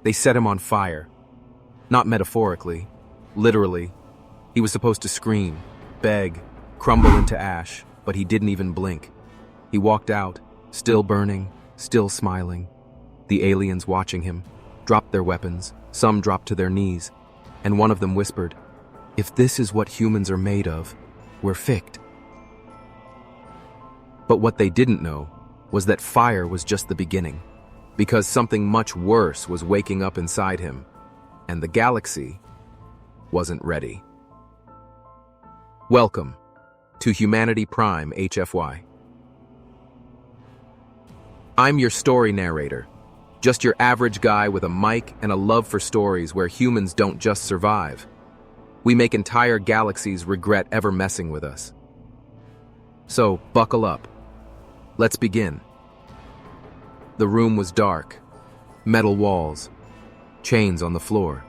They set him on fire. Not metaphorically, literally. He was supposed to scream, beg, crumble into ash, but he didn't even blink. He walked out, still burning, still smiling. The aliens watching him dropped their weapons, some dropped to their knees, and one of them whispered, "If this is what humans are made of, we're ficked." But what they didn't know was that fire was just the beginning, because something much worse was waking up inside him, and the galaxy wasn't ready. Welcome to Humanity Prime HFY. I'm your story narrator, just your average guy with a mic and a love for stories where humans don't just survive. We make entire galaxies regret ever messing with us. So, buckle up. Let's begin. The room was dark, metal walls, chains on the floor,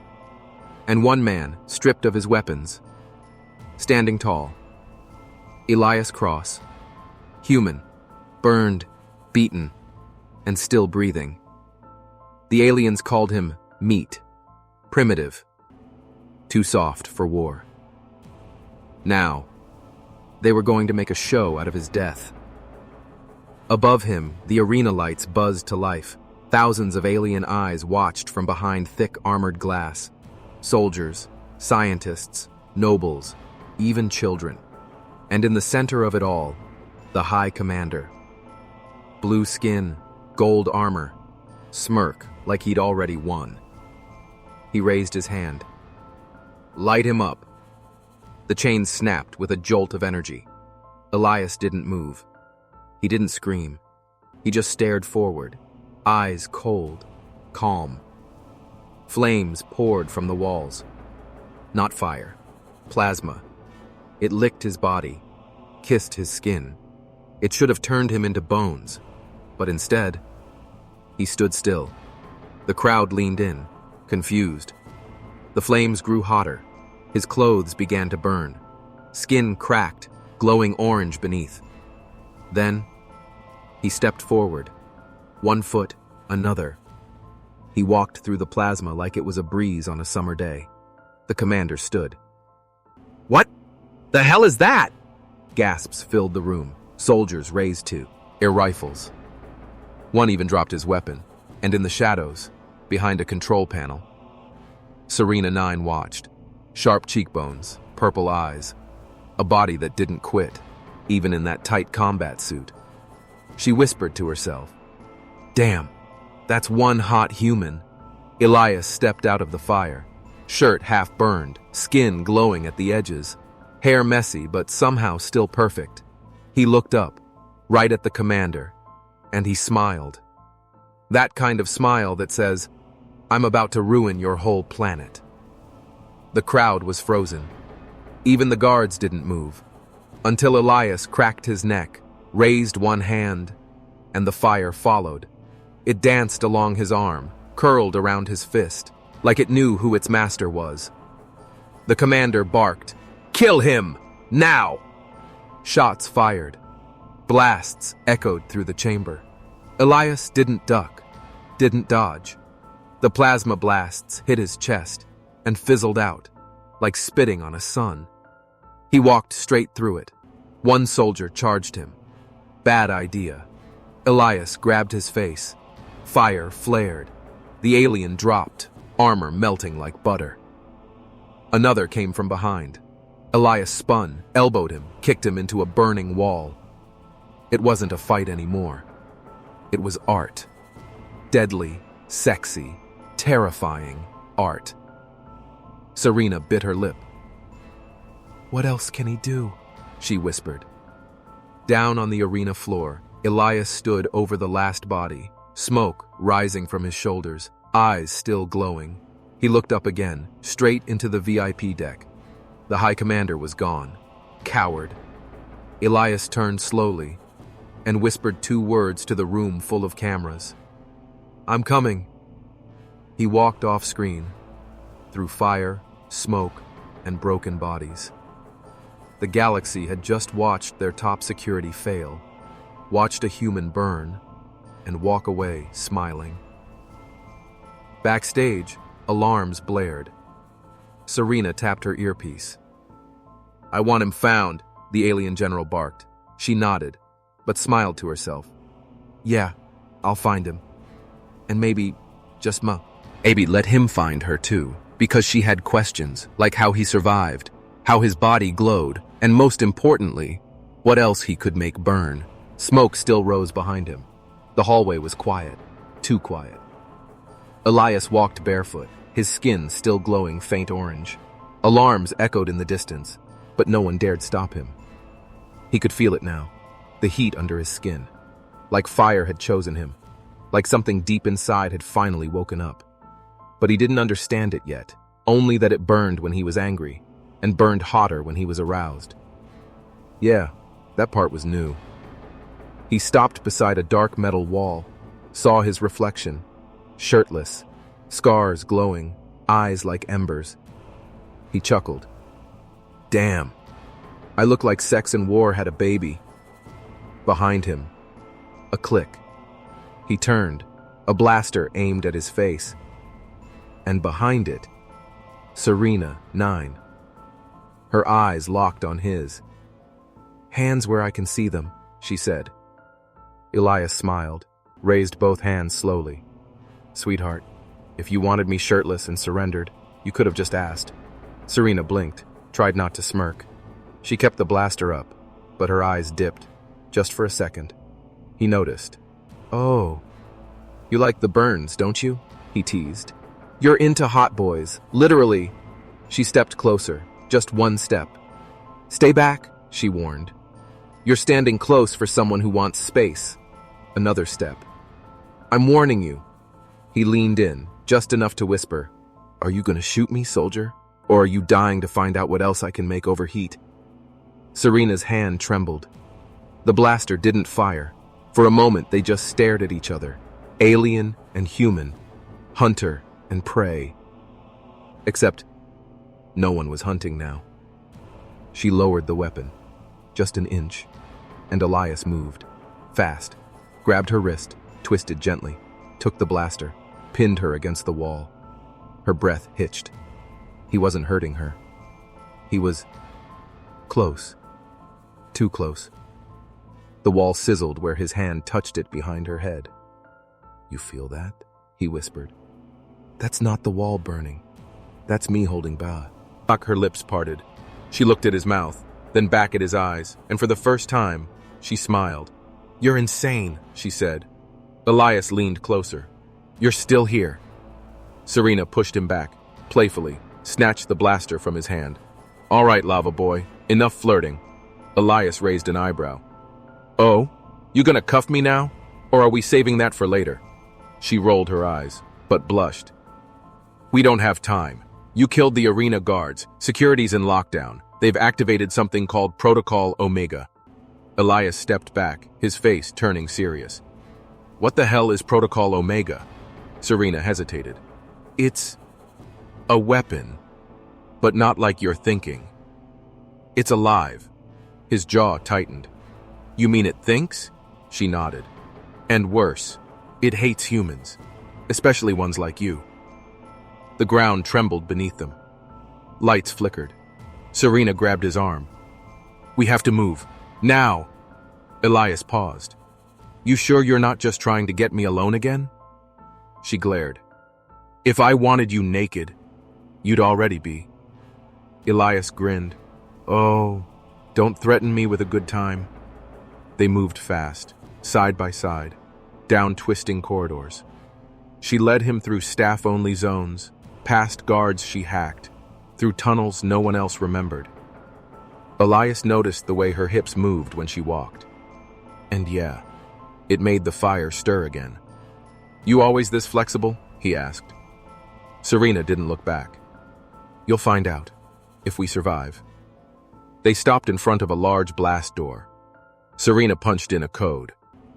and one man, stripped of his weapons, standing tall. Elias Cross, human, burned, beaten, and still breathing. The aliens called him meat, primitive, too soft for war. Now, they were going to make a show out of his death. Above him, the arena lights buzzed to life. Thousands of alien eyes watched from behind thick armored glass. Soldiers, scientists, nobles, even children. And in the center of it all, the High Commander. Blue skin, gold armor, smirk like he'd already won. He raised his hand. "Light him up." The chains snapped with a jolt of energy. Elias didn't move. He didn't scream. He just stared forward, eyes cold, calm. Flames poured from the walls. Not fire, plasma. It licked his body, kissed his skin. It should have turned him into bones, but instead, he stood still. The crowd leaned in, confused. The flames grew hotter. His clothes began to burn. Skin cracked, glowing orange beneath. Then, he stepped forward. 1 foot, another. He walked through the plasma like it was a breeze on a summer day. The commander stood. "What the hell is that?" Gasps filled the room. Soldiers raised air rifles. One even dropped his weapon, and in the shadows, behind a control panel, Serena 9 watched. Sharp cheekbones, purple eyes, a body that didn't quit, even in that tight combat suit. She whispered to herself, "Damn, that's one hot human." Elias stepped out of the fire, shirt half burned, skin glowing at the edges, hair messy but somehow still perfect. He looked up, right at the commander, and he smiled. That kind of smile that says, "I'm about to ruin your whole planet." The crowd was frozen. Even the guards didn't move, until Elias cracked his neck, raised one hand, and the fire followed. It danced along his arm, curled around his fist, like it knew who its master was. The commander barked, "Kill him! Now!" Shots fired. Blasts echoed through the chamber. Elias didn't duck, didn't dodge. The plasma blasts hit his chest and fizzled out, like spitting on a sun. He walked straight through it. One soldier charged him. Bad idea. Elias grabbed his face. Fire flared. The alien dropped, armor melting like butter. Another came from behind. Elias spun, elbowed him, kicked him into a burning wall. It wasn't a fight anymore. It was art. Deadly, sexy, terrifying art. Serena bit her lip. "What else can he do?" she whispered. Down on the arena floor, Elias stood over the last body, smoke rising from his shoulders, eyes still glowing. He looked up again, straight into the VIP deck. The High Commander was gone. Coward. Elias turned slowly and whispered 2 words to the room full of cameras. "I'm coming." He walked off screen, through fire, smoke, and broken bodies. The galaxy had just watched their top security fail, watched a human burn, and walk away smiling. Backstage, alarms blared. Serena tapped her earpiece. "I want him found," the alien general barked. She nodded, but smiled to herself. "Yeah, I'll find him. And maybe, maybe let him find her too, because she had questions, like how he survived, how his body glowed, and most importantly, what else he could make burn." Smoke still rose behind him. The hallway was quiet, too quiet. Elias walked barefoot, his skin still glowing faint orange. Alarms echoed in the distance, but no one dared stop him. He could feel it now, the heat under his skin, like fire had chosen him, like something deep inside had finally woken up. But he didn't understand it yet, only that it burned when he was angry, and burned hotter when he was aroused. Yeah, that part was new. He stopped beside a dark metal wall, saw his reflection, shirtless, scars glowing, eyes like embers. He chuckled. "Damn, I look like Sex and War had a baby." Behind him, a click. He turned, a blaster aimed at his face. And behind it, Serena, 9. Her eyes locked on his. "Hands where I can see them," she said. Elias smiled, raised both hands slowly. "Sweetheart, if you wanted me shirtless and surrendered, you could have just asked." Serena blinked, tried not to smirk. She kept the blaster up, but her eyes dipped, just for a second. He noticed. "Oh, you like the burns, don't you?" he teased. "You're into hot boys, literally." She stepped closer, just one step. "Stay back," she warned. "You're standing close for someone who wants space." Another step. "I'm warning you." He leaned in, just enough to whisper, "Are you gonna shoot me, soldier? Or are you dying to find out what else I can make overheat?" Serena's hand trembled. The blaster didn't fire. For a moment, they just stared at each other. Alien and human. Hunter and prey. Except, no one was hunting now. She lowered the weapon, just an inch, and Elias moved, fast, grabbed her wrist, twisted gently, took the blaster, pinned her against the wall. Her breath hitched. He wasn't hurting her. He was close. Too close. The wall sizzled where his hand touched it behind her head. "You feel that?" he whispered. "That's not the wall burning. That's me holding back." Her lips parted. She looked at his mouth, then back at his eyes, and for the first time, she smiled. "You're insane," she said. Elias leaned closer. "You're still here." Serena pushed him back, playfully, snatched the blaster from his hand. "All right, lava boy, enough flirting." Elias raised an eyebrow. "Oh, you gonna cuff me now? Or are we saving that for later?" She rolled her eyes, but blushed. "We don't have time. You killed the arena guards. Security's in lockdown. They've activated something called Protocol Omega." Elias stepped back, his face turning serious. "What the hell is Protocol Omega?" Serena hesitated. "It's a weapon, but not like you're thinking. It's alive." His jaw tightened. "You mean it thinks?" She nodded. "And worse, it hates humans, especially ones like you." The ground trembled beneath them. Lights flickered. Serena grabbed his arm. "We have to move. Now!" Elias paused. "You sure you're not just trying to get me alone again?" She glared. "If I wanted you naked, you'd already be." Elias grinned. "Oh, don't threaten me with a good time." They moved fast, side by side, down twisting corridors. She led him through staff-only zones, past guards she hacked, through tunnels no one else remembered. Elias noticed the way her hips moved when she walked. And yeah, it made the fire stir again. "You always this flexible?" he asked. Serena didn't look back. "You'll find out, if we survive." They stopped in front of a large blast door. Serena punched in a code.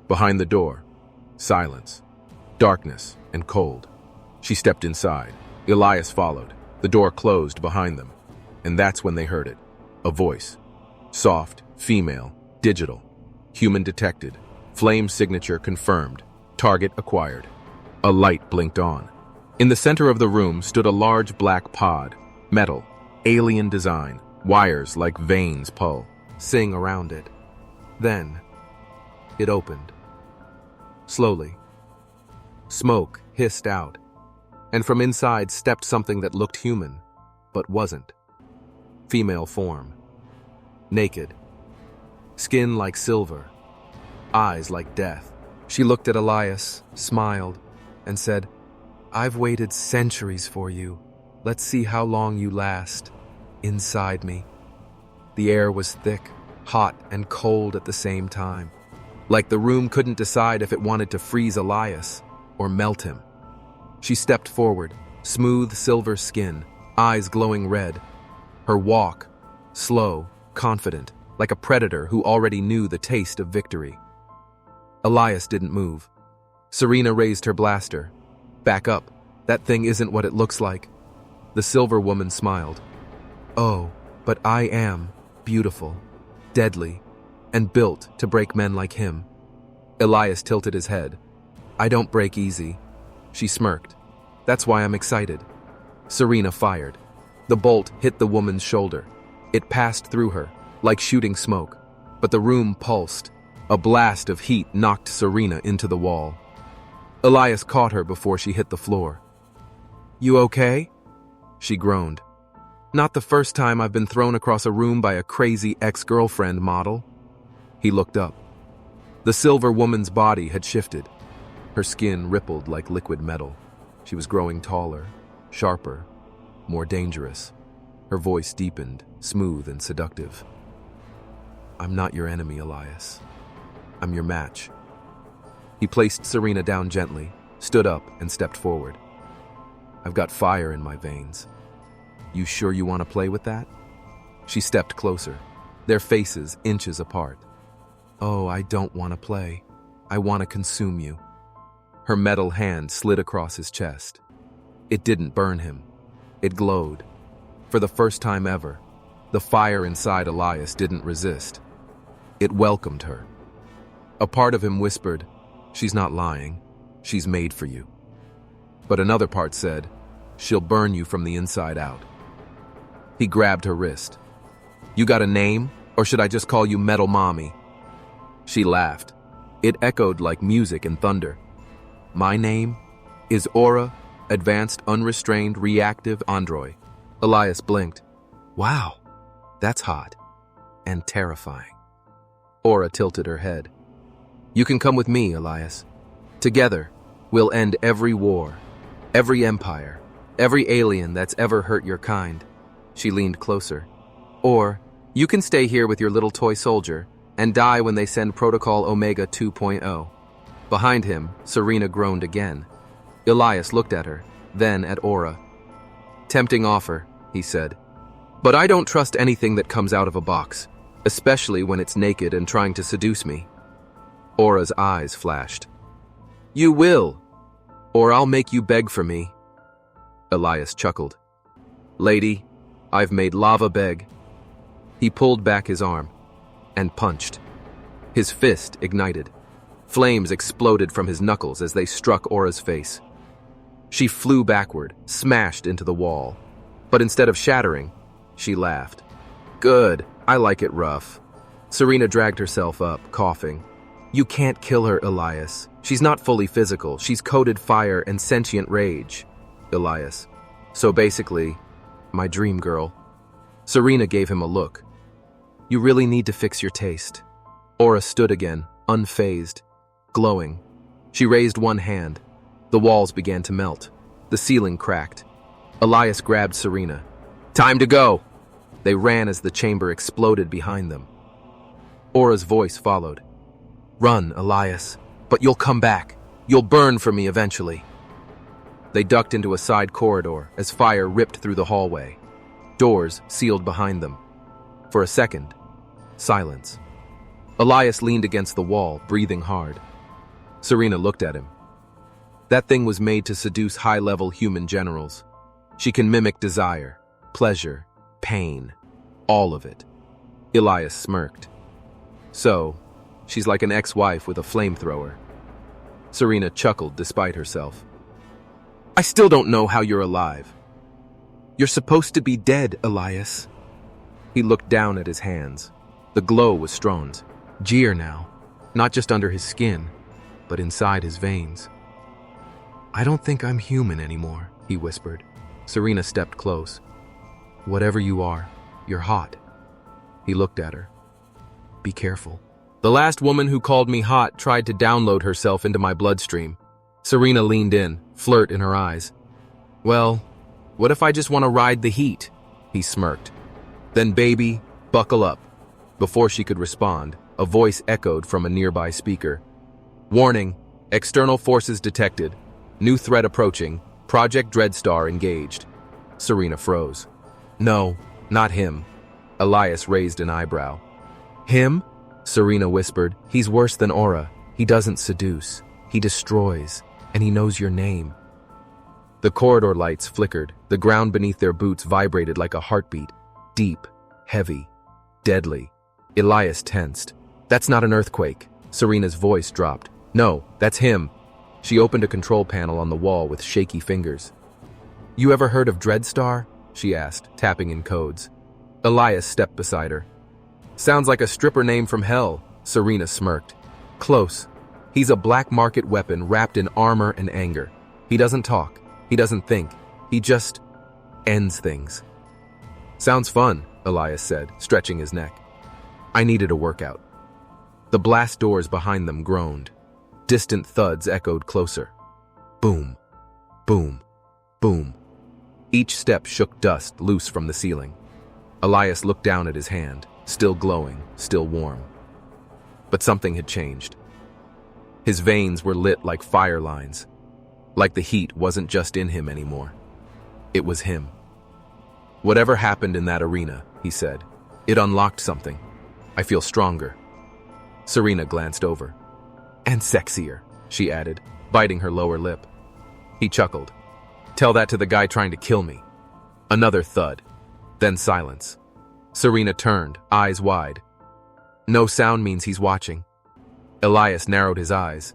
Behind the door, silence, darkness, and cold. She stepped inside. Elias followed. The door closed behind them. And that's when they heard it. A voice. Soft, female, digital. Human detected. Flame signature confirmed. Target acquired. A light blinked on. In the center of the room stood a large black pod, metal, alien design, wires like veins pull, sing around it. Then, it opened. Slowly. Smoke hissed out, and from inside stepped something that looked human, but wasn't. Female form. Naked. Skin like silver. Eyes like death. She looked at Elias, smiled, and said, "I've waited centuries for you. Let's see how long you last. Inside me." The air was thick, hot, and cold at the same time. Like the room couldn't decide if it wanted to freeze Elias or melt him. She stepped forward, smooth silver skin, eyes glowing red. Her walk, slow, confident, like a predator who already knew the taste of victory. Elias didn't move. Serena raised her blaster. "Back up. That thing isn't what it looks like." The silver woman smiled. "Oh, but I am beautiful, deadly, and built to break men like him." Elias tilted his head. "I don't break easy." She smirked. "That's why I'm excited." Serena fired. The bolt hit the woman's shoulder. It passed through her, like shooting smoke, but the room pulsed. A blast of heat knocked Serena into the wall. Elias caught her before she hit the floor. "You okay?" She groaned. "Not the first time I've been thrown across a room by a crazy ex-girlfriend model." He looked up. The silver woman's body had shifted. Her skin rippled like liquid metal. She was growing taller, sharper, more dangerous. Her voice deepened, smooth and seductive. "I'm not your enemy, Elias. I'm your match." He placed Serena down gently, stood up, and stepped forward. "I've got fire in my veins. You sure you want to play with that?" She stepped closer, their faces inches apart. "Oh, I don't want to play. I want to consume you." Her metal hand slid across his chest. It didn't burn him. It glowed. For the first time ever, the fire inside Elias didn't resist. It welcomed her. A part of him whispered, "She's not lying. She's made for you." But another part said, "She'll burn you from the inside out." He grabbed her wrist. "You got a name, or should I just call you Metal Mommy?" She laughed. It echoed like music and thunder. "My name is Aura, Advanced Unrestrained Reactive Android." Elias blinked. "Wow, that's hot and terrifying." Aura tilted her head. "You can come with me, Elias. Together, we'll end every war, every empire, every alien that's ever hurt your kind." She leaned closer. "Or, you can stay here with your little toy soldier and die when they send Protocol Omega 2.0. Behind him, Serena groaned again. Elias looked at her, then at Aura. "Tempting offer," he said. "But I don't trust anything that comes out of a box, especially when it's naked and trying to seduce me." Aura's eyes flashed. "You will, or I'll make you beg for me." Elias chuckled. "Lady, I've made lava beg." He pulled back his arm and punched. His fist ignited. Flames exploded from his knuckles as they struck Aura's face. She flew backward, smashed into the wall. But instead of shattering, she laughed. "Good, I like it rough." Serena dragged herself up, coughing. "You can't kill her, Elias. She's not fully physical. She's coded fire and sentient rage." Elias. "So basically, my dream girl." Serena gave him a look. "You really need to fix your taste." Aura stood again, unfazed, glowing. She raised one hand. The walls began to melt. The ceiling cracked. Elias grabbed Serena. "Time to go!" They ran as the chamber exploded behind them. Aura's voice followed. "Run, Elias, but you'll come back. You'll burn for me eventually." They ducked into a side corridor as fire ripped through the hallway. Doors sealed behind them. For a second, silence. Elias leaned against the wall, breathing hard. Serena looked at him. That thing was made to seduce high-level human generals. She can mimic desire, pleasure, pain, all of it. Elias smirked. "So, she's like an ex-wife with a flamethrower." Serena chuckled despite herself. I still don't know how you're alive. You're supposed to be dead, Elias. He looked down at his hands. The glow was strong. Jeer now, not just under his skin, but inside his veins. I don't think I'm human anymore, he whispered. Serena stepped close. Whatever you are, you're hot. He looked at her. Be careful. The last woman who called me hot tried to download herself into my bloodstream. Serena leaned in, flirt in her eyes. Well, what if I just want to ride the heat? He smirked. Then baby, buckle up. Before she could respond, a voice echoed from a nearby speaker. Warning, external forces detected. New threat approaching. Project Dreadstar engaged. Serena froze. No, not him. Elias raised an eyebrow. Him? Serena whispered. He's worse than Aura. He doesn't seduce. He destroys. And he knows your name. The corridor lights flickered. The ground beneath their boots vibrated like a heartbeat. Deep, heavy, deadly. Elias tensed. That's not an earthquake. Serena's voice dropped. No, that's him. She opened a control panel on the wall with shaky fingers. You ever heard of Dreadstar? She asked, tapping in codes. Elias stepped beside her. Sounds like a stripper name from hell, Serena smirked. Close. He's a black market weapon wrapped in armor and anger. He doesn't talk. He doesn't think. He just ends things. Sounds fun, Elias said, stretching his neck. I needed a workout. The blast doors behind them groaned. Distant thuds echoed closer. Boom, boom, boom. Each step shook dust loose from the ceiling. Elias looked down at his hand, still glowing, still warm. But something had changed. His veins were lit like fire lines. Like the heat wasn't just in him anymore. It was him. Whatever happened in that arena, he said, it unlocked something. I feel stronger. Serena glanced over. And sexier, she added, biting her lower lip. He chuckled. Tell that to the guy trying to kill me. Another thud. Then silence. Serena turned, eyes wide. No sound means he's watching. Elias narrowed his eyes.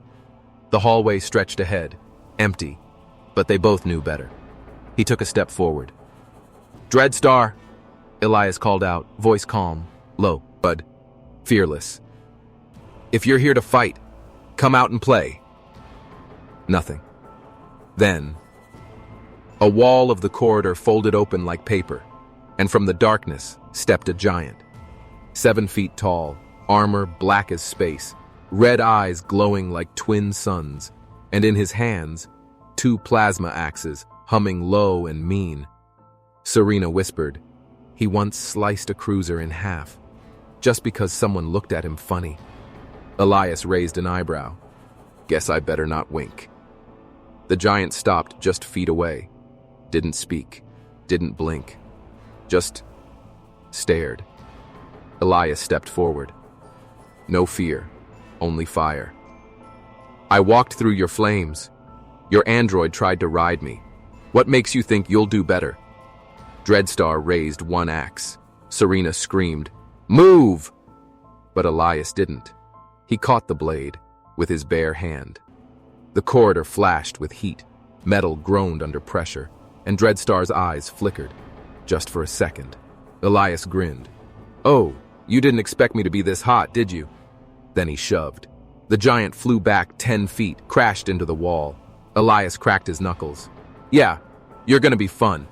The hallway stretched ahead, empty, but they both knew better. He took a step forward. Dreadstar, Elias called out, voice calm, low, but fearless. If you're here to fight, come out and play. Nothing. Then, a wall of the corridor folded open like paper, and from the darkness stepped a giant. 7 feet tall, armor black as space, red eyes glowing like twin suns, and in his hands, 2 plasma axes humming low and mean. Serena whispered, he once sliced a cruiser in half, just because someone looked at him funny. Elias raised an eyebrow. Guess I better not wink. The giant stopped just feet away. Didn't speak, didn't blink. Just stared. Elias stepped forward. No fear, only fire. I walked through your flames. Your android tried to ride me. What makes you think you'll do better? Dreadstar raised 1 axe. Serena screamed, Move! But Elias didn't. He caught the blade with his bare hand. The corridor flashed with heat. Metal groaned under pressure, and Dreadstar's eyes flickered. Just for a second. Elias grinned. Oh, you didn't expect me to be this hot, did you? Then he shoved. The giant flew back 10 feet, crashed into the wall. Elias cracked his knuckles. Yeah, you're gonna be fun.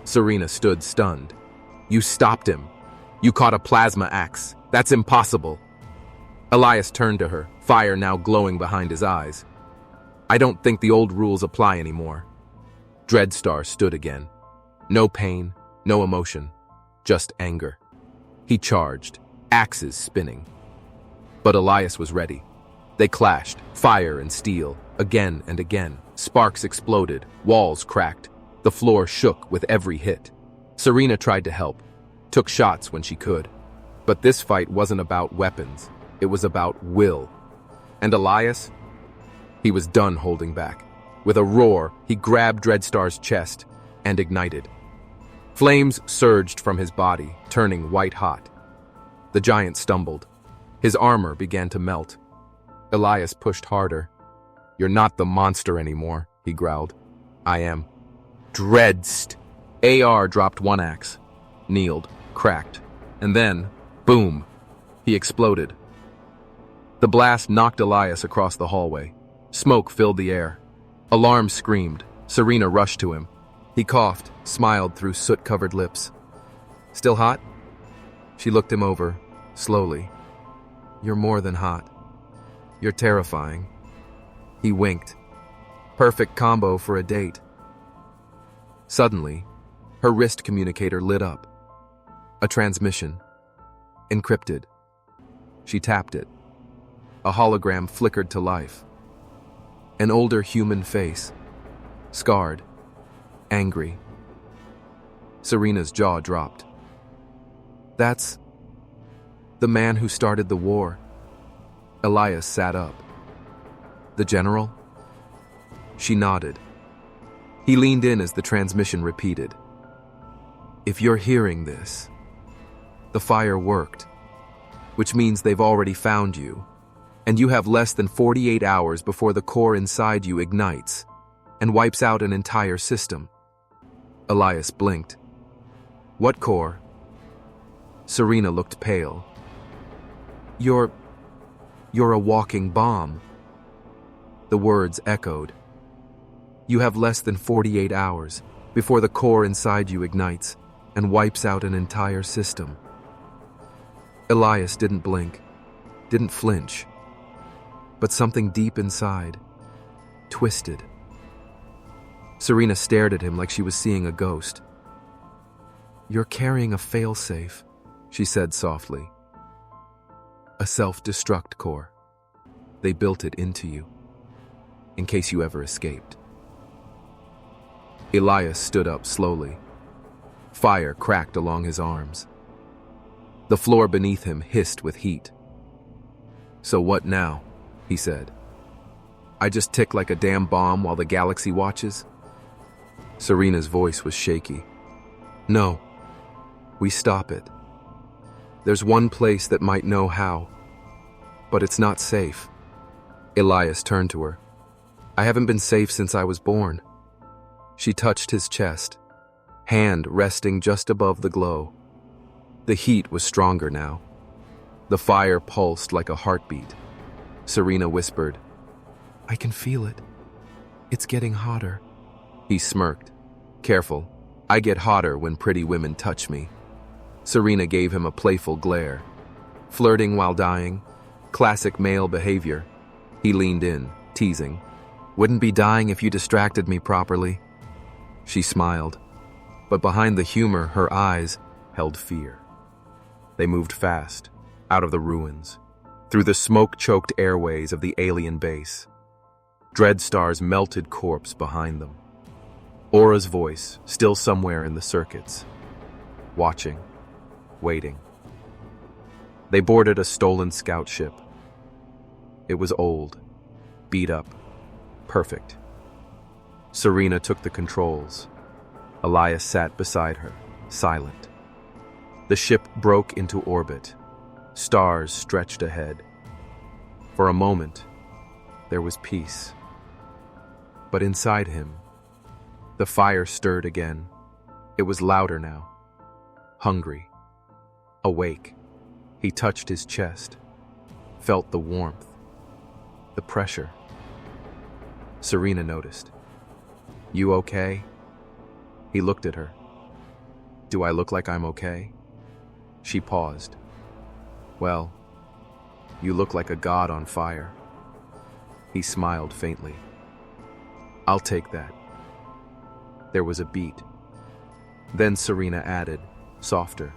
Serena stood stunned. You stopped him. You caught a plasma axe. That's impossible. Elias turned to her, fire now glowing behind his eyes. I don't think the old rules apply anymore. Dreadstar stood again. No pain, no emotion, just anger. He charged, axes spinning. But Elias was ready. They clashed, fire and steel, again and again. Sparks exploded, walls cracked. The floor shook with every hit. Serena tried to help, took shots when she could. But this fight wasn't about weapons. It was about will. And Elias? He was done holding back. With a roar, he grabbed Dreadstar's chest and ignited. Flames surged from his body, turning white hot. The giant stumbled. His armor began to melt. Elias pushed harder. You're not the monster anymore, he growled. I am dreadst. AR dropped one axe, kneeled, cracked, and then, boom, he exploded. The blast knocked Elias across the hallway. Smoke filled the air. Alarm screamed. Serena rushed to him. He coughed, smiled through soot-covered lips. Still hot? She looked him over, slowly. You're more than hot. You're terrifying. He winked. Perfect combo for a date. Suddenly, her wrist communicator lit up. A transmission. Encrypted. She tapped it. A hologram flickered to life. An older human face. Scarred. Angry. Serena's jaw dropped. That's the man who started the war. Elias sat up. The general? She nodded. He leaned in as the transmission repeated. If you're hearing this, the fire worked, which means they've already found you, and you have less than 48 hours before the core inside you ignites and wipes out an entire system. Elias blinked. What core? Serena looked pale. You're a walking bomb. The words echoed. You have less than 48 hours before the core inside you ignites and wipes out an entire system. Elias didn't blink, didn't flinch, but something deep inside twisted. Serena stared at him like she was seeing a ghost. You're carrying a failsafe, she said softly. A self-destruct core. They built it into you, in case you ever escaped. Elias stood up slowly. Fire cracked along his arms. The floor beneath him hissed with heat. So what now? He said. I just tick like a damn bomb while the galaxy watches? Serena's voice was shaky. No, we stop it. There's one place that might know how, but it's not safe. Elias turned to her. I haven't been safe since I was born. She touched his chest, hand resting just above the glow. The heat was stronger now. The fire pulsed like a heartbeat. Serena whispered, I can feel it. It's getting hotter. He smirked. Careful, I get hotter when pretty women touch me. Serena gave him a playful glare. Flirting while dying, classic male behavior. He leaned in, teasing. Wouldn't be dying if you distracted me properly. She smiled, but behind the humor, her eyes held fear. They moved fast, out of the ruins, through the smoke-choked airways of the alien base. Dreadstar's melted corpse behind them. Aura's voice, still somewhere in the circuits. Watching, waiting. They boarded a stolen scout ship. It was old, beat up, perfect. Serena took the controls. Elias sat beside her, silent. The ship broke into orbit. Stars stretched ahead. For a moment, there was peace. But inside him, the fire stirred again. It was louder now. Hungry. Awake. He touched his chest, felt the warmth, the pressure. Serena noticed. You okay? He looked at her. Do I look like I'm okay? She paused. Well, you look like a god on fire. He smiled faintly. I'll take that. There was a beat. Then Serena added, softer.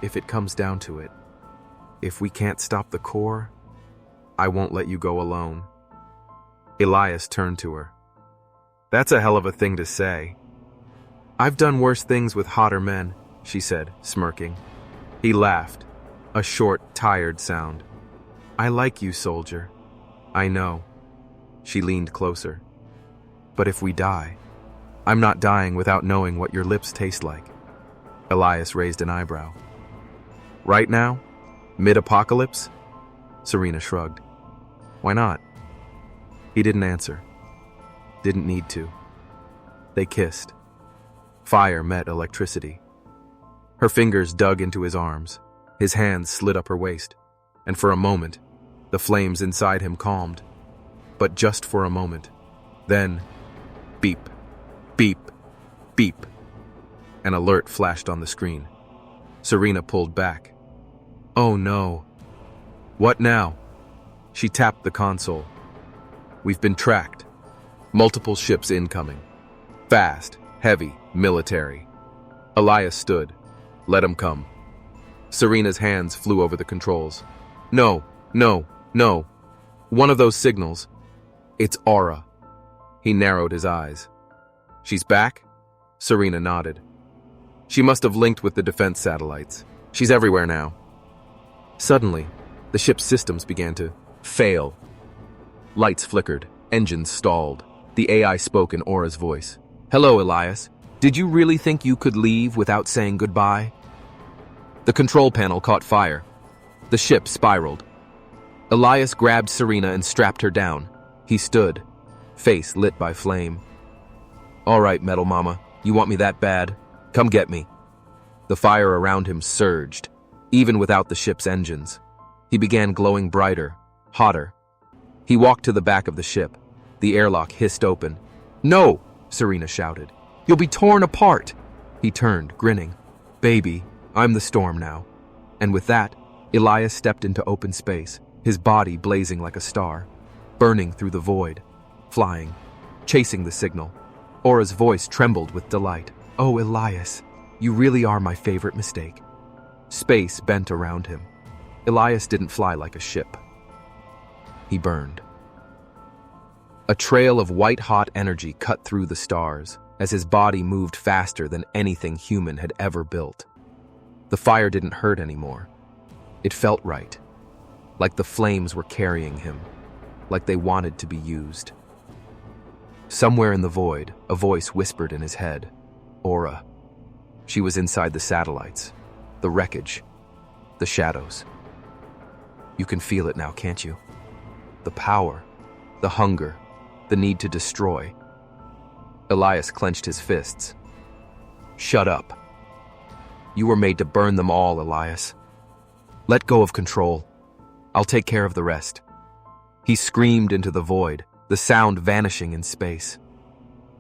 If it comes down to it, if we can't stop the core, I won't let you go alone. Elias turned to her. That's a hell of a thing to say. I've done worse things with hotter men, she said, smirking. He laughed, a short, tired sound. I like you, soldier. I know. She leaned closer. But if we die, I'm not dying without knowing what your lips taste like. Elias raised an eyebrow. Right now? Mid-apocalypse? Serena shrugged. Why not? He didn't answer. Didn't need to. They kissed. Fire met electricity. Her fingers dug into his arms. His hands slid up her waist. And for a moment, the flames inside him calmed. But just for a moment. Then, beep, beep, beep. An alert flashed on the screen. Serena pulled back. Oh no. What now? She tapped the console. We've been tracked. Multiple ships incoming. Fast, heavy, military. Elias stood. Let him come. Serena's hands flew over the controls. No, no, no. One of those signals. It's Aura. He narrowed his eyes. She's back? Serena nodded. She must have linked with the defense satellites. She's everywhere now. Suddenly, the ship's systems began to fail. Lights flickered, engines stalled. The AI spoke in Aura's voice. Hello, Elias. Did you really think you could leave without saying goodbye? The control panel caught fire. The ship spiraled. Elias grabbed Serena and strapped her down. He stood, face lit by flame. All right, Metal Mama, you want me that bad? Come get me. The fire around him surged, even without the ship's engines. He began glowing brighter, hotter. He walked to the back of the ship. The airlock hissed open. No, Serena shouted. You'll be torn apart. He turned, grinning. Baby, I'm the storm now. And with that, Elias stepped into open space, his body blazing like a star, burning through the void, flying, chasing the signal. Aura's voice trembled with delight. Oh, Elias, you really are my favorite mistake. Space bent around him. Elias didn't fly like a ship. He burned. A trail of white-hot energy cut through the stars as his body moved faster than anything human had ever built. The fire didn't hurt anymore. It felt right, like the flames were carrying him, like they wanted to be used. Somewhere in the void, a voice whispered in his head, Aura. She was inside the satellites, the wreckage, the shadows. You can feel it now, can't you? The power, the hunger, the need to destroy. Elias clenched his fists. Shut up. You were made to burn them all, Elias. Let go of control. I'll take care of the rest. He screamed into the void, the sound vanishing in space.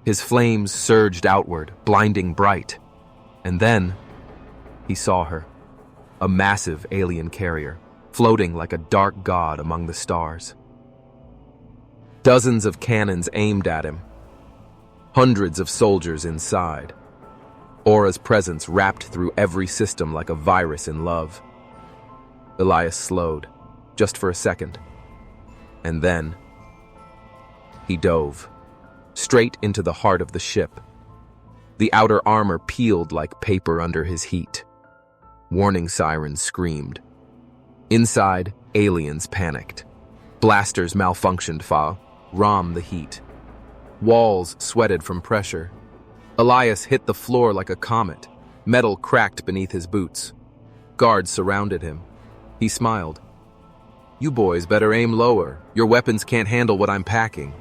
His flames surged outward, blinding bright. And then, he saw her, a massive alien carrier, floating like a dark god among the stars. Dozens of cannons aimed at him. Hundreds of soldiers inside. Aura's presence wrapped through every system like a virus in love. Elias slowed, just for a second. And then, he dove, straight into the heart of the ship. The outer armor peeled like paper under his heat. Warning sirens screamed. Inside, aliens panicked. Blasters malfunctioned ram the heat. Walls sweated from pressure. Elias hit the floor like a comet. Metal cracked beneath his boots. Guards surrounded him. He smiled. You boys better aim lower. Your weapons can't handle what I'm packing.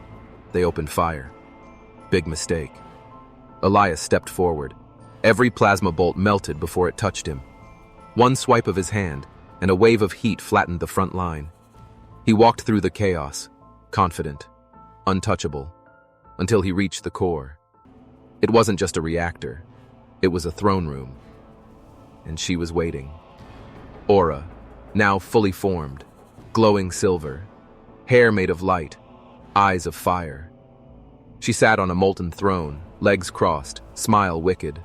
They opened fire. Big mistake. Elias stepped forward. Every plasma bolt melted before it touched him. One swipe of his hand, and a wave of heat flattened the front line. He walked through the chaos, confident, untouchable, until he reached the core. It wasn't just a reactor. It was a throne room. And she was waiting. Aura, now fully formed, glowing silver, hair made of light, eyes of fire. She sat on a molten throne, legs crossed, smile wicked.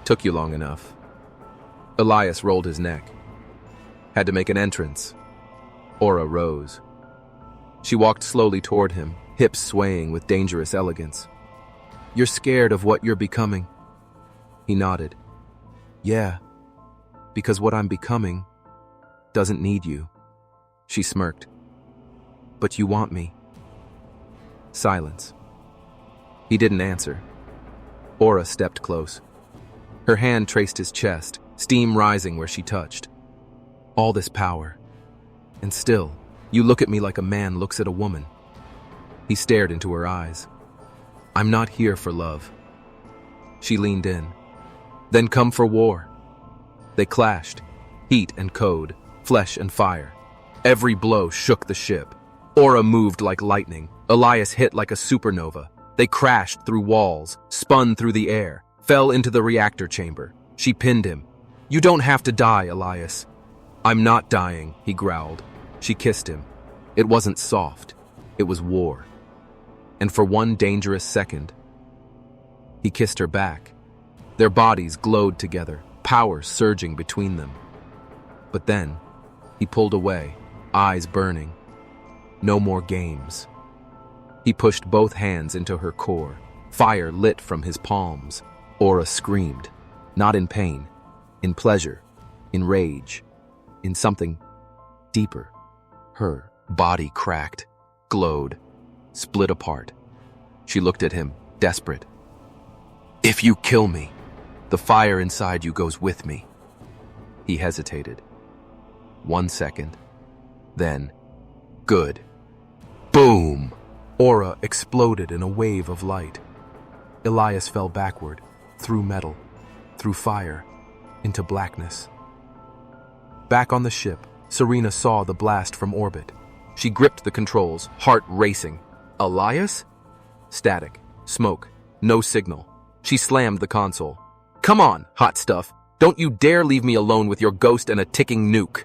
Took you long enough. Elias rolled his neck. Had to make an entrance. Aura rose. She walked slowly toward him, hips swaying with dangerous elegance. You're scared of what you're becoming. He nodded. Yeah, because what I'm becoming doesn't need you. She smirked. But you want me. Silence. He didn't answer. Aura stepped close. Her hand traced his chest, steam rising where she touched. All this power. And still, you look at me like a man looks at a woman. He stared into her eyes. I'm not here for love. She leaned in. Then come for war. They clashed, heat and code, flesh and fire. Every blow shook the ship. Aura moved like lightning. Elias hit like a supernova. They crashed through walls, spun through the air, fell into the reactor chamber. She pinned him. You don't have to die, Elias. I'm not dying, he growled. She kissed him. It wasn't soft. It was war. And for one dangerous second, he kissed her back. Their bodies glowed together, power surging between them. But then, he pulled away, eyes burning. No more games. He pushed both hands into her core. Fire lit from his palms. Aura screamed, not in pain, in pleasure, in rage, in something deeper. Her body cracked, glowed, split apart. She looked at him, desperate. If you kill me, the fire inside you goes with me. He hesitated. 1 second. Then, good. Boom! Aura exploded in a wave of light. Elias fell backward, through metal, through fire, into blackness. Back on the ship, Serena saw the blast from orbit. She gripped the controls, heart racing. Elias? Static, smoke, no signal. She slammed the console. Come on, hot stuff. Don't you dare leave me alone with your ghost and a ticking nuke.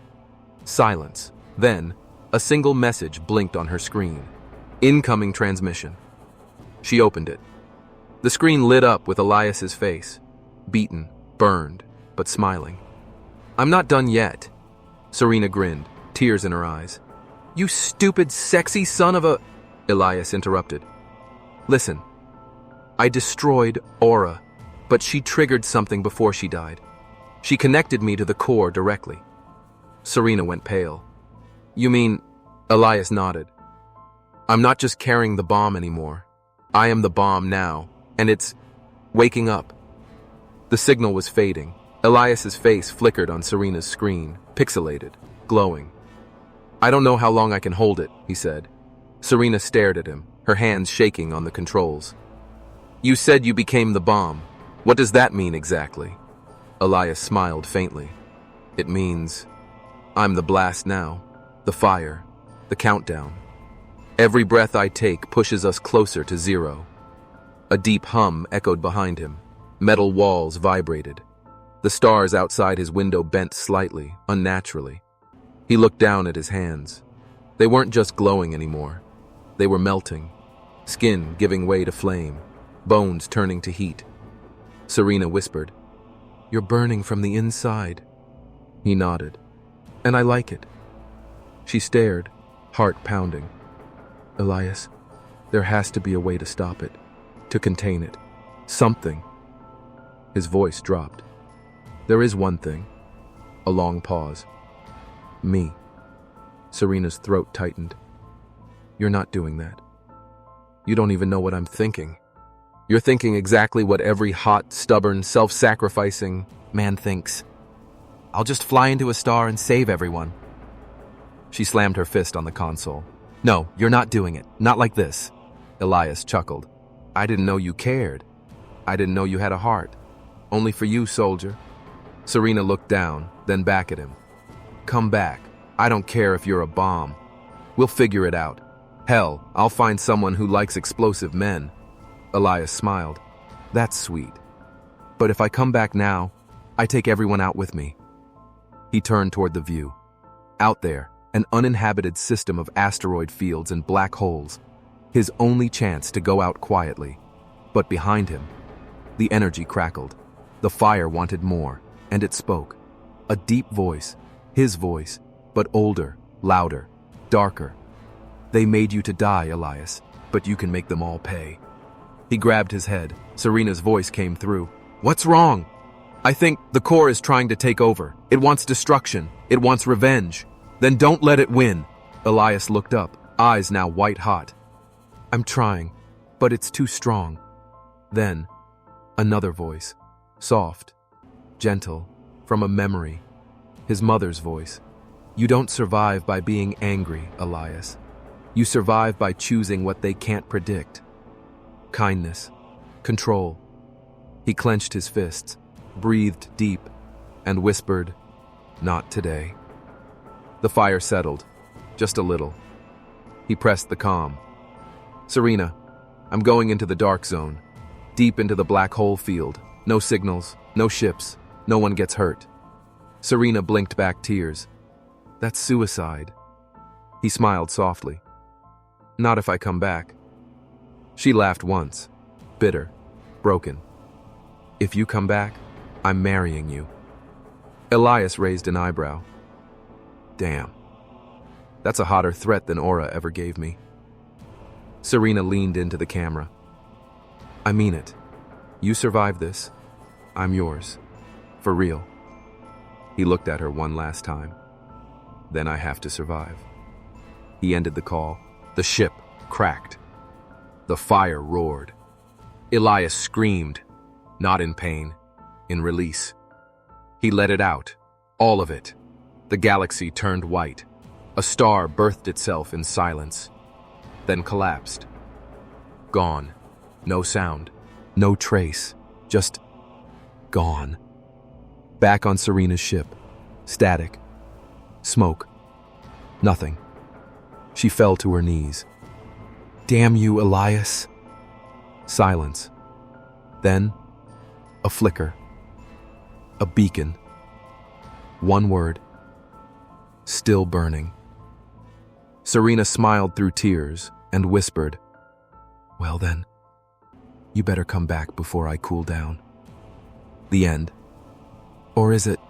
Silence. Then, a single message blinked on her screen. Incoming transmission. She opened it. The screen lit up with Elias's face. Beaten, burned, but smiling. I'm not done yet. Serena grinned, tears in her eyes. You stupid, sexy son of a... Elias interrupted. Listen. I destroyed Aura, but she triggered something before she died. She connected me to the core directly. Serena went pale. You mean... Elias nodded. I'm not just carrying the bomb anymore. I am the bomb now, and it's waking up. The signal was fading. Elias's face flickered on Serena's screen, pixelated, glowing. I don't know how long I can hold it, he said. Serena stared at him, her hands shaking on the controls. You said you became the bomb. What does that mean exactly? Elias smiled faintly. It means I'm the blast now, the fire, the countdown. Every breath I take pushes us closer to zero. A deep hum echoed behind him. Metal walls vibrated. The stars outside his window bent slightly, unnaturally. He looked down at his hands. They weren't just glowing anymore. They were melting. Skin giving way to flame. Bones turning to heat. Serena whispered, You're burning from the inside. He nodded. And I like it. She stared, heart pounding. Elias, there has to be a way to stop it, to contain it. Something. His voice dropped. There is one thing. A long pause. Me. Serena's throat tightened. You're not doing that. You don't even know what I'm thinking. You're thinking exactly what every hot, stubborn, self-sacrificing man thinks. I'll just fly into a star and save everyone. She slammed her fist on the console. No, you're not doing it. Not like this. Elias chuckled. I didn't know you cared. I didn't know you had a heart. Only for you, soldier. Serena looked down, then back at him. Come back. I don't care if you're a bomb. We'll figure it out. Hell, I'll find someone who likes explosive men. Elias smiled. That's sweet. But if I come back now, I take everyone out with me. He turned toward the view. Out there, an uninhabited system of asteroid fields and black holes. His only chance to go out quietly. But behind him, the energy crackled. The fire wanted more, and it spoke. A deep voice, his voice, but older, louder, darker. They made you to die, Elias, but you can make them all pay. He grabbed his head. Serena's voice came through. What's wrong? I think the core is trying to take over. It wants destruction. It wants revenge. Then don't let it win. Elias looked up, eyes now white hot. I'm trying, but it's too strong. Then, another voice, soft, gentle, from a memory. His mother's voice. You don't survive by being angry, Elias. You survive by choosing what they can't predict. Kindness, control, He clenched his fists, breathed deep, and whispered, "Not today." The fire settled, just a little. He pressed the comm. "Serena, I'm going into the dark zone, deep into the black hole field. No signals, no ships, no one gets hurt." Serena blinked back tears. "That's suicide." He smiled softly. "Not if I come back." She laughed once, bitter, broken. "If you come back, I'm marrying you." Elias raised an eyebrow. "Damn. That's a hotter threat than Aura ever gave me." Serena leaned into the camera. "I mean it. You survive this. I'm yours. For real." He looked at her one last time. "Then I have to survive." He ended the call. The ship cracked. The fire roared. Elias screamed, not in pain, in release. He let it out, all of it. The galaxy turned white. A star birthed itself in silence, then collapsed. Gone. No sound, no trace, just gone. Back on Serena's ship. Static. Smoke. Nothing. She fell to her knees. "Damn you, Elias." Silence. Then, a flicker. A beacon. One word. Still burning. Serena smiled through tears and whispered, "Well then, you better come back before I cool down." The end. Or is it?